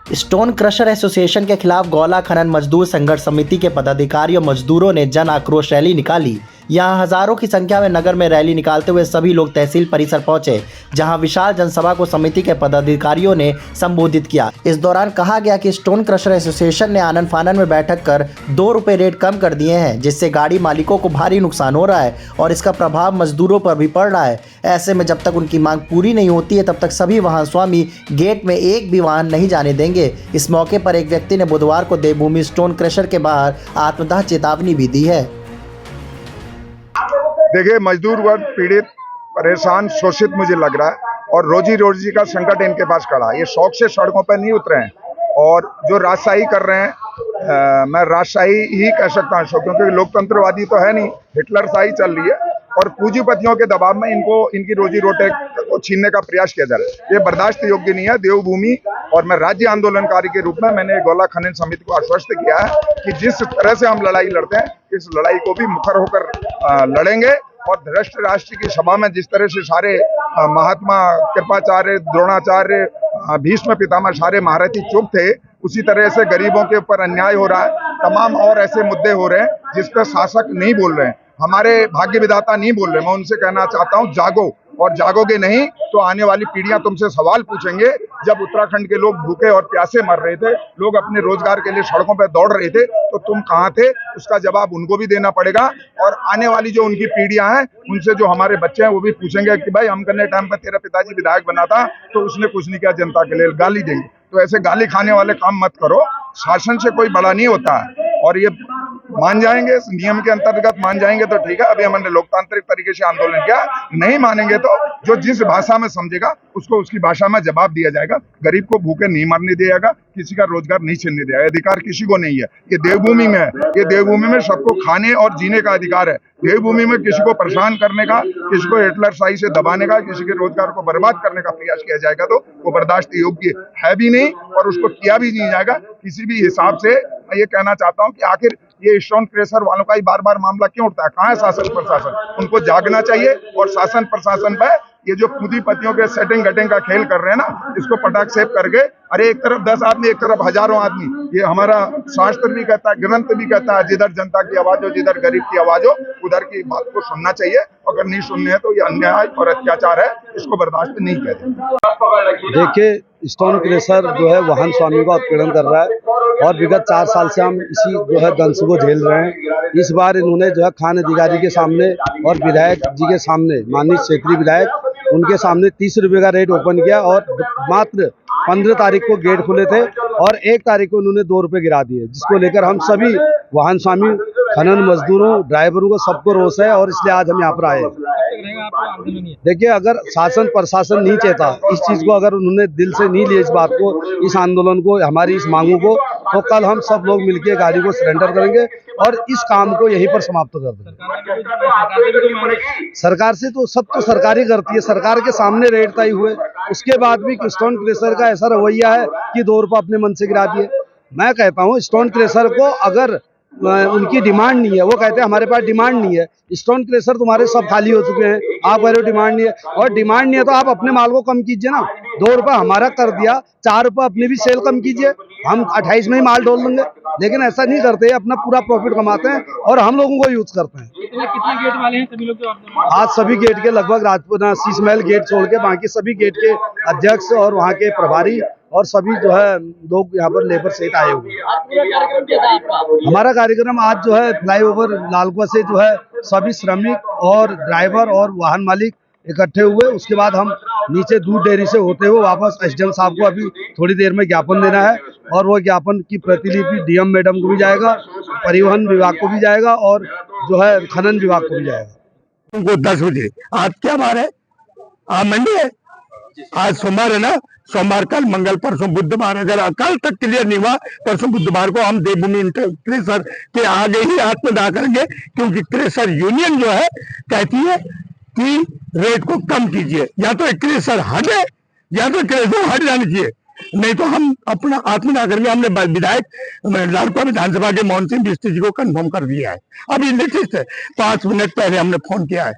Stone crusher association के खिलाफ गौला खनन मजदूर संघर्ष समिति के पदाधिकारियों मजदूरों ने जन आक्रोश रैली निकाली। यहां हजारों की संख्या में नगर में रैली निकालते हुए सभी लोग तहसील परिसर पहुंचे, जहां विशाल जनसभा को समिति के पदाधिकारियों ने संबोधित किया। इस दौरान कहा गया कि स्टोन क्रशर एसोसिएशन ने आनन फानन में बैठक कर 2 रुपये रेट कम कर दिए हैं, जिससे गाड़ी मालिकों को भारी नुकसान हो रहा है और इसका प्रभाव मजदूरों पर भी पड़ रहा है। ऐसे में जब तक उनकी मांग पूरी नहीं होती है तब तक सभी वाहन स्वामी गेट में एक भी वाहन नहीं जाने देंगे। इस मौके पर एक व्यक्ति ने बुधवार को देवभूमि स्टोन क्रशर के बाहर आत्मदाह चेतावनी भी दी है। देखिए, मजदूर वर्ग पीड़ित, परेशान, शोषित मुझे लग रहा है और रोजी रोजी का संकट इनके पास खड़ा है। ये शौक से सड़कों पर नहीं उतरे हैं और जो राजशाही कर रहे हैं, मैं राजशाही ही कह सकता हूँ क्योंकि लोकतंत्रवादी तो है नहीं, हिटलर शाही चल रही है और पूंजीपतियों के दबाव में इनकी रोजी रोटी को छीनने का प्रयास किया जा रहा है। ये बर्दाश्त योग्य नहीं है। देवभूमि और मैं राज्य आंदोलनकारी के रूप में मैंने गौला खनन समिति को आश्वस्त किया है कि जिस तरह से हम लड़ाई लड़ते हैं, इस लड़ाई को भी मुखर होकर लड़ेंगे और धृष्ट राष्ट्र की सभा में जिस तरह से सारे महात्मा कृपाचार्य, द्रोणाचार्य, भीष्म पितामह सारे महारथी चुप थे, उसी तरह से गरीबों के ऊपर अन्याय हो रहा है। तमाम और ऐसे मुद्दे हो रहे हैं जिस पर शासक नहीं बोल रहे हैं, हमारे भाग्य विधाता नहीं बोल रहे। मैं उनसे कहना चाहता हूं, जागो, और जागोगे नहीं तो आने वाली पीढ़ियां तुमसे सवाल पूछेंगे। जब उत्तराखंड के लोग भूखे और प्यासे मर रहे थे, लोग अपने रोजगार के लिए सड़कों पर दौड़ रहे थे, तो तुम कहां थे? उसका जवाब उनको भी देना पड़ेगा और आने वाली जो उनकी पीढ़ियां हैं उनसे जो हमारे बच्चे हैं वो भी पूछेंगे कि भाई हम करने टाइम पर तेरा पिताजी विधायक बना था तो उसने कुछ नहीं किया जनता के लिए, गाली देंगे। तो ऐसे गाली खाने वाले काम मत करो। शासन से कोई बड़ा नहीं होता है और ये मान जाएंगे, नियम के अंतर्गत मान जाएंगे तो ठीक है। अभी हमने लोकतांत्रिक तरीके से आंदोलन किया, नहीं मानेंगे तो जो जिस भाषा में समझेगा उसको उसकी भाषा में जवाब दिया जाएगा। गरीब को भूखे नहीं मरने दिया जाएगा, किसी का रोजगार नहीं छीनने दिया, अधिकार किसी को नहीं है। ये देवभूमि में है, ये देवभूमि में सबको खाने और जीने का अधिकार है। देवभूमि में किसी को परेशान करने का, किसी को हिटलर शाही से दबाने का, किसी के रोजगार को बर्बाद करने का प्रयास किया जाएगा तो वो बर्दाश्त योग्य है भी नहीं और उसको किया भी नहीं जाएगा किसी भी हिसाब से। मैं ये कहना चाहता हूँ कि आखिर ये स्टोन क्रशर वालों का ही बार बार मामला क्यों उठता है? कहाँ है शासन प्रशासन? उनको जागना चाहिए और शासन प्रशासन पर ये जो पूंजीपतियों के सेटिंग गटिंग का खेल कर रहे हैं ना, इसको पटाक्षेप करके, अरे एक तरफ 10 आदमी, एक तरफ हजारों आदमी, ये हमारा शास्त्र भी कहता है, ग्रंथ भी कहता है, जिधर जनता की आवाज हो, जिधर गरीब की आवाज हो, उधर की बात को सुनना चाहिए। अगर नहीं सुनने हैं तो ये अन्याय और अत्याचार है, इसको बर्दाश्त नहीं कहते। देखिए, स्टोन क्रशर जो है वाहन स्वामी का उत्पीड़न कर रहा है और विगत 4 साल से हम इसी जो है दंश को झेल रहे हैं। इस बार इन्होंने जो है खान अधिकारी के सामने और विधायक जी के सामने, माननीय क्षेत्रीय विधायक, उनके सामने 30 रुपये का रेट ओपन किया और मात्र 15 तारीख को गेट खुले थे और 1 तारीख को उन्होंने 2 रुपये गिरा दिए, जिसको लेकर हम सभी वाहन स्वामी, खनन मजदूरों, ड्राइवरों को सबको रोष है और इसलिए आज हम यहाँ पर आए। देखिए, अगर शासन प्रशासन नहीं चाहता इस चीज को, अगर उन्होंने दिल से नहीं लिया इस बात को, इस आंदोलन को, हमारी इस मांगों को, तो कल हम सब लोग मिलकर गाड़ी को सरेंडर करेंगे और इस काम को यहीं पर समाप्त कर देंगे। सरकार से तो सब तो सरकार ही करती है, सरकार के सामने रेट तय हुए, उसके बाद भी स्टोन क्रशर का ऐसा रवैया है कि 2 रुपये अपने मन से गिरा दिए। मैं कहता हूँ स्टोन क्रशर को अगर उनकी डिमांड नहीं है, वो कहते हैं हमारे पास डिमांड नहीं है, स्टोन क्रशर तुम्हारे सब खाली हो चुके हैं, आप कह रहे हो डिमांड नहीं है, और डिमांड नहीं है तो आप अपने माल को कम कीजिए ना। 2 रुपये हमारा कर दिया, 4 रुपये अपनी भी सेल कम कीजिए, हम 28 में ही माल ढोल लेंगे। लेकिन ऐसा नहीं करते, अपना पूरा प्रॉफिट कमाते हैं और हम लोगों को यूज करते हैं। कितने गेट वाले हैं सभी लोग? आज सभी गेट के लगभग राजपुरा शीश महल गेट छोड़ के बाकी सभी गेट के अध्यक्ष और वहाँ के प्रभारी और सभी जो है लोग यहाँ पर लेबर सहित आए हुए हैं। हमारा कार्यक्रम आज जो है फ्लाईओवर लालकुआ से जो है सभी श्रमिक और ड्राइवर और वाहन मालिक इकट्ठे हुए, उसके बाद हम नीचे दूध डेयरी से होते हुए वापस एसडीएम साहब को अभी थोड़ी देर में ज्ञापन देना है और वो ज्ञापन की प्रतिलिपि डीएम मैडम को भी जाएगा, परिवहन विभाग को भी जाएगा और जो है खनन विभाग को भी जाएगा। उनको 10 बजे। आज क्या बार है? आज मंडे है, आज सोमवार है ना, सोमवार, कल मंगल, परसों बुधवार। अगर कल तक क्लियर नहीं हुआ, परसों बुधवार को हम देवभूमि क्रशर के आगे ही आत्मदाह करेंगे, क्योंकि क्रशर यूनियन जो है कहती है कि रेट को कम कीजिए, या तो क्रशर हटे या तो क्रशर हट जानी चाहिए, नहीं तो हम अपना आत्मदाह करेंगे। हमने विधायक लालकुआ विधानसभा के मोहन सिंह बिष्ट जी को कन्फर्म कर दिया है, अभी लेटेस्ट है, 5 मिनट पहले हमने फोन किया है।